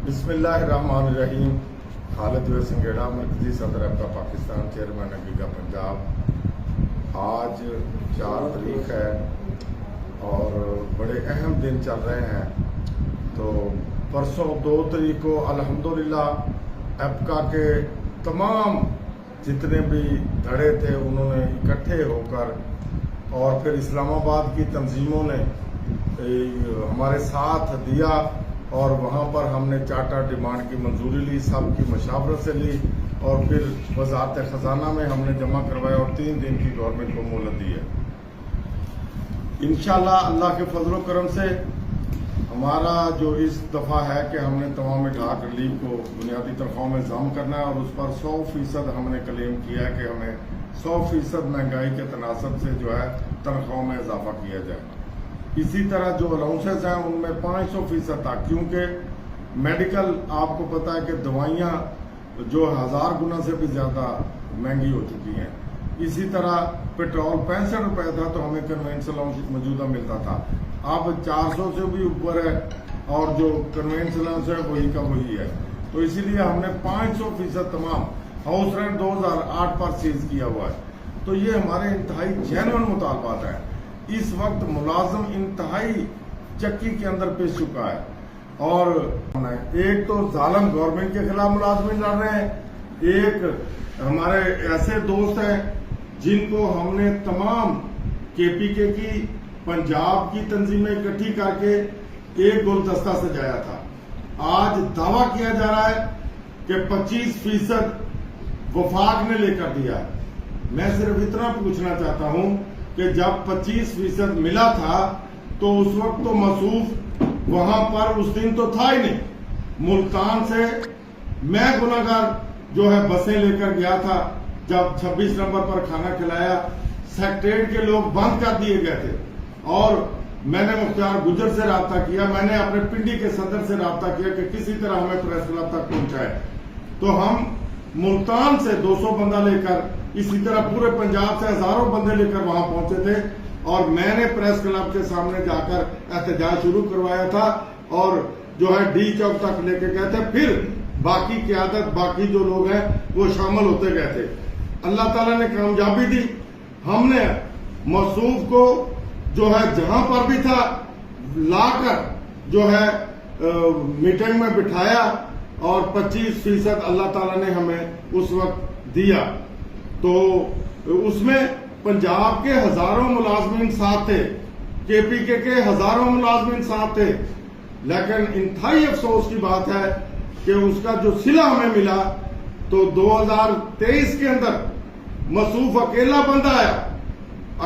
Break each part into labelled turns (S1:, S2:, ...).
S1: بسم اللہ الرحمن الرحیم۔ خالد سنگیڑا، مرکزی صدر ایپکا پاکستان، چیئرمین اگیگا پنجاب۔ آج 4 تاریخ ہے اور بڑے اہم دن چل رہے ہیں۔ تو پرسوں 2 تاریخ کو الحمدللہ ایپکا کے تمام جتنے بھی دھڑے تھے انہوں نے اکٹھے ہو کر اور پھر اسلام آباد کی تنظیموں نے ہمارے ساتھ دیا اور وہاں پر ہم نے چارٹر ڈیمانڈ کی منظوری لی، سب کی مشاورت سے لی اور پھر وزارت خزانہ میں ہم نے جمع کروایا اور 3 دن کی گورنمنٹ کو مہلت دی ہے۔ انشاءاللہ اللہ کے فضل و کرم سے ہمارا جو اس دفعہ ہے کہ ہم نے تمام ڈھاک ریلیف کو بنیادی تنخواہوں میں ضم کرنا ہے اور اس پر 100% ہم نے کلیم کیا ہے کہ ہمیں 100% مہنگائی کے تناسب سے جو ہے تنخواہوں میں اضافہ کیا جائے۔ اسی طرح جو الاؤنسز ہیں ان میں 500% تک، کیونکہ میڈیکل آپ کو پتا ہے کہ دوائیاں جو 1000 گنا سے بھی زیادہ مہنگی ہو چکی ہیں۔ اسی طرح پیٹرول 65 روپے تھا تو ہمیں کنوینس الاؤنس موجودہ ملتا تھا، اب 400 سے بھی اوپر ہے اور جو کنوینس الاؤنس ہے وہی کا وہی ہے۔ تو اسی لیے ہم نے 500% تمام ہاؤس رینٹ 2008 پر سیز کیا ہوا ہے۔ تو یہ ہمارے انتہائی جینوئن مطالبات ہیں۔ اس وقت ملازم انتہائی چکی کے اندر پیش چکا ہے اور ایک تو ظالم گورنمنٹ کے خلاف ملازمین لڑ رہے ہیں، ایک ہمارے ایسے دوست ہیں جن کو ہم نے تمام KPK کی پنجاب کی تنظیمیں اکٹھی کر کے ایک گلدستہ سجایا تھا۔ آج دعویٰ کیا جا رہا ہے کہ 25% وفاق نے لے کر دیا۔ میں صرف اتنا پوچھنا چاہتا ہوں کہ جب 25% ملا تھا تو اس وقت تو موصوف وہاں پر اس دن تو تھا ہی نہیں۔ ملتان سے میں گناہگار جو ہے بسیں لے کر گیا تھا، جب 26 نمبر پر کھانا کھلایا، سیکٹریٹ کے لوگ بند کر دیے گئے تھے اور میں نے مختار گجر سے رابطہ کیا، میں نے اپنے پنڈی کے صدر سے رابطہ کیا کہ کسی طرح ہمیں پریس کلب تک پہنچائے۔ تو ہم ملتان سے 200 بندہ لے کر، اسی طرح پورے پنجاب سے ہزاروں بندے لے کر وہاں پہنچے تھے اور میں نے پریس کلب کے سامنے جا کر احتجاج شروع کروایا تھا اور جو ہے ڈی چوک تک لے کے گئے تھے، پھر باقی قیادت باقی جو لوگ ہیں وہ شامل ہوتے گئے تھے۔ اللہ تعالیٰ نے کامیابی دی، ہم نے موصوف کو جو ہے جہاں پر بھی تھا لا کر جو ہے میٹنگ میں بٹھایا اور 25% اللہ تعالیٰ نے ہمیں اس وقت دیا۔ تو اس میں پنجاب کے ہزاروں ملازمین ساتھ تھے، KPK کے ہزاروں ملازمین ساتھ تھے، لیکن انتہائی افسوس کی بات ہے کہ اس کا جو صلہ ہمیں ملا تو 2023 کے اندر موصوف اکیلا بندہ آیا۔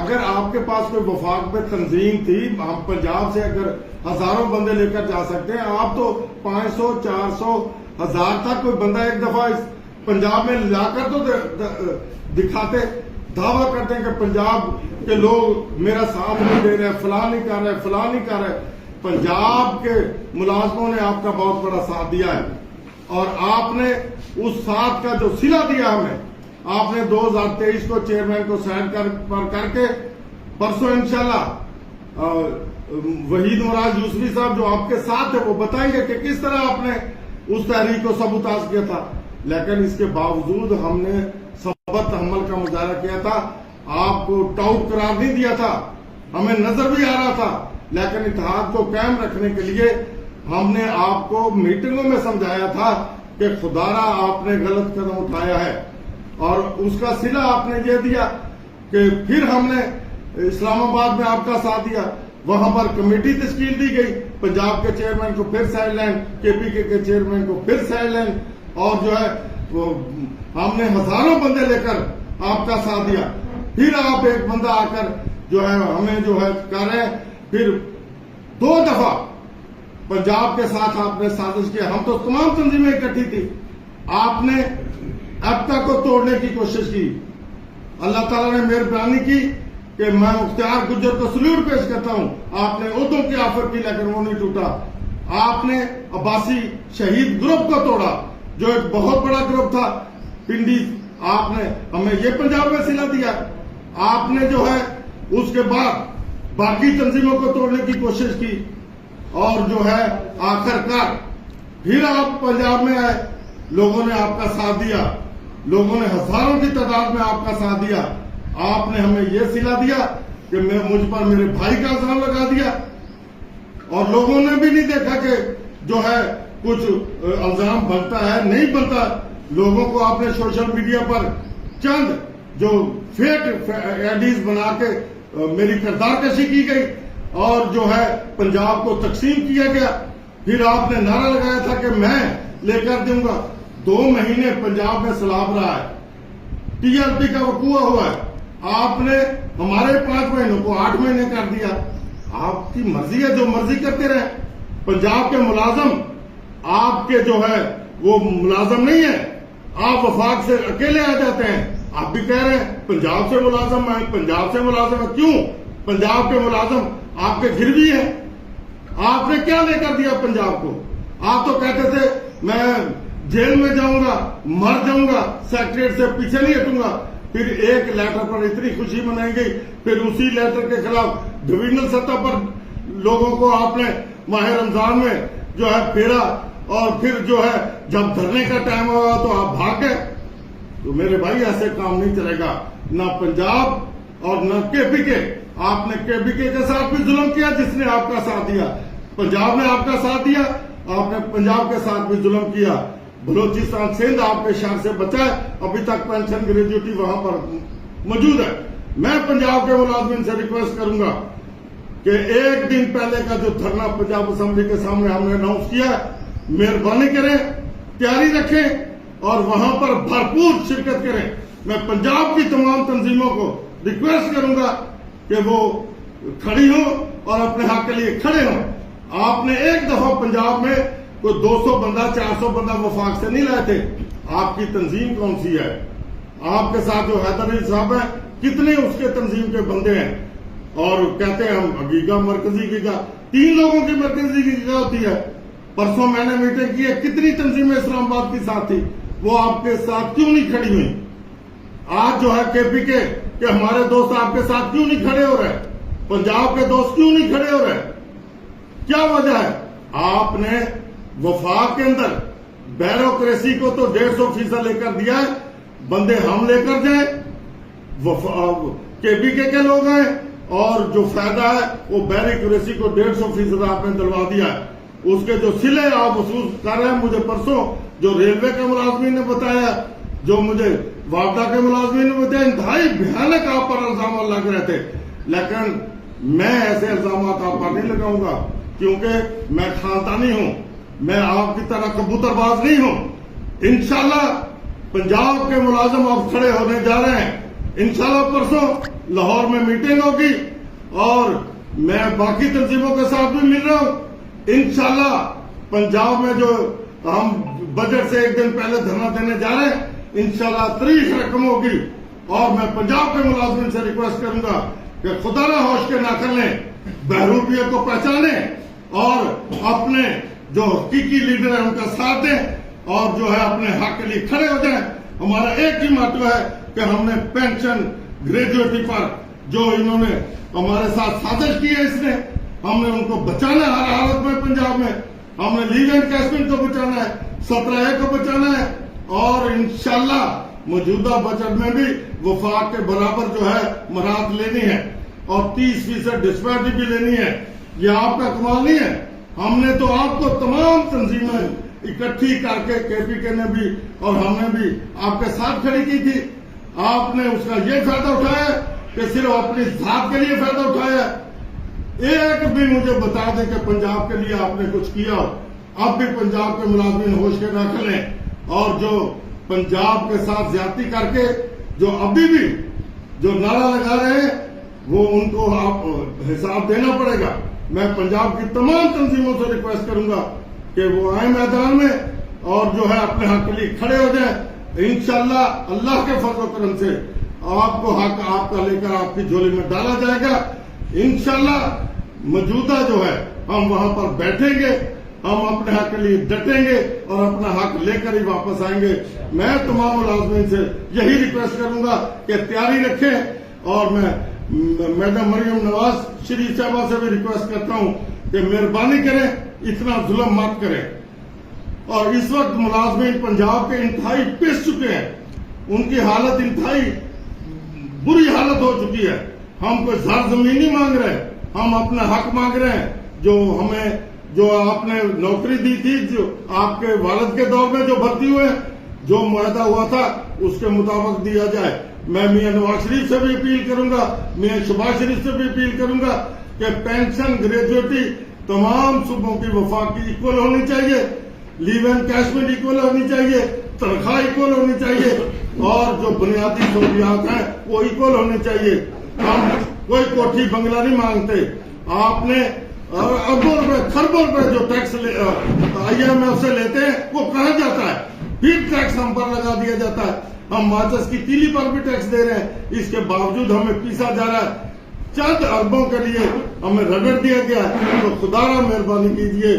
S1: اگر آپ کے پاس کوئی وفاق میں تنظیم تھی، ہم پنجاب سے اگر ہزاروں بندے لے کر جا سکتے ہیں، آپ تو 500 400 1000 تک کوئی بندہ ایک دفعہ اس پنجاب میں لا کر تو دکھاتے، دعویٰ کرتے ہیں کہ پنجاب کے لوگ میرا ساتھ نہیں دے رہے، فلاں نہیں کر رہے، فلاں نہیں کر رہے۔ پنجاب کے ملازموں نے آپ کا بہت بڑا ساتھ دیا ہے اور آپ نے اس ساتھ کا جو صلہ دیا ہمیں، آپ نے 2023 کو چیئرمین کو سائن کر کے پرسوں انشاءاللہ وحید مراد یوسفی صاحب جو آپ کے ساتھ تھے وہ بتائیں گے کہ کس طرح آپ نے اس تحریک کو سبوتاژ کیا تھا، لیکن اس کے باوجود ہم نے ثبات تحمل کا مظاہرہ کیا تھا، آپ کو ٹاؤٹ قرار نہیں دیا تھا، ہمیں نظر بھی آ رہا تھا، لیکن اتحاد کو قائم رکھنے کے لیے ہم نے آپ کو میٹنگوں میں سمجھایا تھا کہ خدارا آپ نے غلط قدم اٹھایا ہے اور اس کا صلہ آپ نے یہ دیا کہ پھر ہم نے اسلام آباد میں آپ کا ساتھ دیا، وہاں پر کمیٹی تشکیل دی گئی، پنجاب کے چیئرمین کو پھر سائڈ لائن، KPK کے چیئرمین کو پھر سائڈ لائن، اور جو ہے ہم نے ہزاروں بندے لے کر آپ کا ساتھ دیا، پھر آپ ایک بندہ آ کر جو ہے ہمیں جو ہے کر رہے ہیں، پھر 2 دفعہ پنجاب کے ساتھ آپ نے سازش کیا۔ ہم تو تمام تنظیمیں اکٹھی تھی، آپ نے ایپکا کو توڑنے کی کوشش کی۔ اللہ تعالیٰ نے مہربانی کی کہ میں مختار گجر کو سلیوٹ پیش کرتا ہوں، آپ نے عہدوں کی آفر کی لیکن وہ نہیں ٹوٹا۔ آپ نے عباسی شہید گروپ کو توڑا جو ایک بہت بڑا گروپ تھا پنڈی، آپ نے ہمیں یہ پنجاب میں صلہ دیا۔ آپ نے جو ہے اس کے بعد باقی تنظیموں کو توڑنے کی کوشش کی اور جو ہے آخر کار پھر آپ پنجاب میں آئے، لوگوں نے آپ کا ساتھ دیا، لوگوں نے ہزاروں کی تعداد میں آپ کا ساتھ دیا، آپ نے ہمیں یہ سلا دیا کہ مجھ پر میرے بھائی کا الزام لگا دیا، اور لوگوں نے بھی نہیں دیکھا کہ جو ہے کچھ الزام بنتا ہے نہیں بنتا۔ لوگوں کو آپ نے سوشل میڈیا پر چند جو فیک ایڈیز بنا کے میری کردار کشی کی گئی اور جو ہے پنجاب کو تقسیم کیا گیا۔ پھر آپ نے نعرہ لگایا تھا کہ میں لے کر دوں گا۔ 2 مہینے پنجاب میں سیلاب رہا ہے، TRP کا وقوع ہوا ہے، آپ نے ہمارے 5 مہینوں کو 8 مہینے کر دیا۔ آپ کی مرضی ہے، جو مرضی کرتے رہے۔ پنجاب کے ملازم آپ کے جو ہے وہ ملازم نہیں ہے، آپ وفاق سے اکیلے آ جاتے ہیں۔ آپ بھی کہہ رہے ہیں پنجاب سے ملازم ہے، پنجاب سے ملازم ہے۔ کیوں؟ پنجاب کے ملازم آپ کے گھر بھی ہیں۔ آپ نے کیا لے کر دیا پنجاب کو؟ آپ تو کہتے تھے میں جیل میں جاؤں گا، مر جاؤں گا، سیکریٹریٹ سے پیچھے نہیں ہٹوں گا۔ پھر ایک لیٹر پر اتنی خوشی منائی گئی، پھر اسی لیٹر کے خلاف ڈویژنل سطح پر لوگوں کو آپ نے ماہ رمضان میں جو ہے پھیرا، اور پھر جو ہے جب دھرنے کا ٹائم ہوا تو آپ بھاگ گئے۔ تو میرے بھائی ایسے کام نہیں چلے گا، نہ پنجاب اور نہ KPK۔ آپ نے KPK کے ساتھ بھی ظلم کیا، جس نے آپ کا ساتھ دیا۔ پنجاب نے آپ کا ساتھ دیا، آپ نے پنجاب کے ساتھ بھی ظلم کیا۔ بلوچستان سندھ آپ کے شہر سے بچا ہے، ابھی تک پینشن گریجویٹی وہاں پر موجود ہے۔ میں پنجاب کے ملازمین سے ریکویسٹ کروں گا کہ 1 دن پہلے کا جو دھرنا پنجاب اسمبلی کے سامنے ہم نے اناؤنس کیا ہے، مہربانی کریں، تیاری رکھیں اور وہاں پر بھرپور شرکت کریں۔ میں پنجاب کی تمام تنظیموں کو ریکویسٹ کروں گا کہ وہ کھڑی ہوں اور اپنے حق کے لیے کھڑے ہوں۔ آپ نے ایک دفعہ پنجاب میں کوئی 200 بندہ 400 بندہ وفاق سے نہیں لائے تھے۔ آپ کی تنظیم کون سی ہے؟ آپ کے ساتھ جو حیدر علی صاحب ہیں، کتنے اس کے تنظیم کے بندے ہیں؟ اور کہتے ہیں ہم گیگا مرکزی گیگا، 3 لوگوں کی مرکزی گیگا ہوتی ہے۔ پرسوں میں نے میٹنگ کی ہے، کتنی تنظیمیں اسلام آباد کی ساتھ تھی، وہ آپ کے ساتھ کیوں نہیں کھڑی ہوئی؟ آج جو ہے KPK کہ ہمارے دوست آپ کے ساتھ کیوں نہیں کھڑے ہو رہے؟ پنجاب کے دوست کیوں نہیں کھڑے ہو رہے؟ کیا وجہ ہے؟ آپ نے وفاق کے اندر بیوروکریسی کو تو 150% لے کر دیا ہے، بندے ہم لے کر جائیں، KPK کے لوگ ہیں، اور جو فائدہ ہے وہ بیوروکریسی کو 150% آپ نے دلوا دیا ہے۔ اس کے جو سلے آپ وصول کر رہے ہیں، مجھے پرسوں جو ریلوے کے ملازمین نے بتایا، جو مجھے وابڈا کے ملازمین نے بتایا، انتہائی بھیانک آپ پر الزامات لگ رہے تھے، لیکن میں ایسے الزامات آپ پر نہیں لگاؤں گا، کیونکہ میں خاندانی ہوں، میں آپ کی طرح کبوتر باز نہیں ہوں۔ انشاءاللہ پنجاب کے ملازم اب کھڑے ہونے جا رہے ہیں۔ انشاءاللہ پرسوں لاہور میں میٹنگ ہوگی اور میں باقی تنظیموں کے ساتھ بھی مل رہا ہوں۔ انشاءاللہ پنجاب میں جو ہم بجٹ سے 1 دن پہلے دھرنا دینے جا رہے ہیں، انشاءاللہ تاریخ رقم ہوگی، اور میں پنجاب کے ملازمین سے ریکویسٹ کروں گا کہ خدا نہ ہوش کے نہ کریں، بہروپیے کو پہچانیں اور اپنے جو حقیقی لیڈر ہیں ان کا ساتھ دیں، اور جو ہے اپنے حق کے لیے کھڑے ہو جائیں۔ ہمارا ایک ہی موٹو ہے کہ ہم نے پینشن گریجویٹی پر جو انہوں نے ہمارے ساتھ سازش کی ہے، اس نے ہم نے ان کو بچانا ہے ہر حالت میں۔ پنجاب میں ہم نے لیو اینڈ کیسمنٹ کو بچانا ہے، 17A کو بچانا ہے، اور انشاءاللہ موجودہ بجٹ میں بھی وفاق کے برابر جو ہے مراحت لینی ہے، اور 30% ڈسپیرٹی بھی لینی ہے۔ یہ آپ کا کمال نہیں ہے، ہم نے تو آپ کو تمام تنظیمیں اکٹھی کر کے KPK نے بھی اور ہم نے بھی آپ کے ساتھ کھڑی کی تھی۔ آپ نے اس کا یہ فائدہ اٹھایا کہ صرف اپنی ذات کے لیے فائدہ اٹھایا ہے۔ ایک بھی مجھے بتا دیں کہ پنجاب کے لیے آپ نے کچھ کیا ہو۔ اب بھی پنجاب کے ملازمین ہوش کے نہ کھلیں، اور جو پنجاب کے ساتھ زیادتی کر کے جو ابھی بھی جو نعرہ لگا رہے ہیں، وہ ان کو آپ حساب دینا پڑے گا۔ میں پنجاب کی تمام تنظیموں سے ریکویسٹ کروں گا کہ وہ آئیں میدان میں اور جو ہے اپنے حق کے لیے کھڑے ہو جائیں۔ انشاءاللہ اللہ کے فضل و کرم سے آپ کو حق آپ کا لے کر آپ کی جھولی میں ڈالا جائے گا۔ انشاءاللہ موجودہ جو ہے ہم وہاں پر بیٹھیں گے، ہم اپنے حق کے لیے ڈٹیں گے اور اپنا حق لے کر ہی واپس آئیں گے۔ میں تمام ملازمین سے یہی ریکویسٹ کروں گا کہ تیاری رکھیں، اور میں میڈم مریم نواز شریف صاحبہ سے بھی ریکویسٹ کرتا ہوں کہ مہربانی کریں، اتنا ظلم مت کریں۔ اور اس وقت ملازمین پنجاب کے انتہائی پس چکے ہیں، ان کی حالت انتہائی بری حالت ہو چکی ہے. ہم کوئی زر زمین نہیں مانگ رہے، ہم اپنا حق مانگ رہے ہیں. جو آپ نے نوکری دی تھی، جو آپ کے والد کے دور میں جو بھرتی ہوئے، جو معاہدہ ہوا تھا اس کے مطابق دیا جائے. میں میاں نواز شریف سے بھی اپیل کروں گا، میاں شہباز شریف سے بھی اپیل کروں گا کہ پینشن گریجویٹی تمام صوبوں کی وفاق کی ایکول ہونی چاہیے، لیو انکیشمنٹ ایکول ہونی چاہیے، تنخواہ ایکول ہونی چاہیے، اور جو بنیادی سہولیات ہیں وہ ایکول ہونی چاہیے. ہم کوئی کوٹھی بنگلہ نہیں مانگتے. آپ نے اربوں روپے کھربوں روپے جو ٹیکس IMF سے لیتے ہیں وہ کہاں جاتا ہے؟ پھر ٹیکس ہم پر لگا دیا جاتا ہے. ہم ماچس کی تیلی پر بھی ٹیکس دے رہے ہیں، اس کے باوجود ہمیں پیسا جا رہا ہے. چند اربوں کے لیے ہمیں رگڑ دیا گیا ہے. تو خدا را مہربانی کیجیے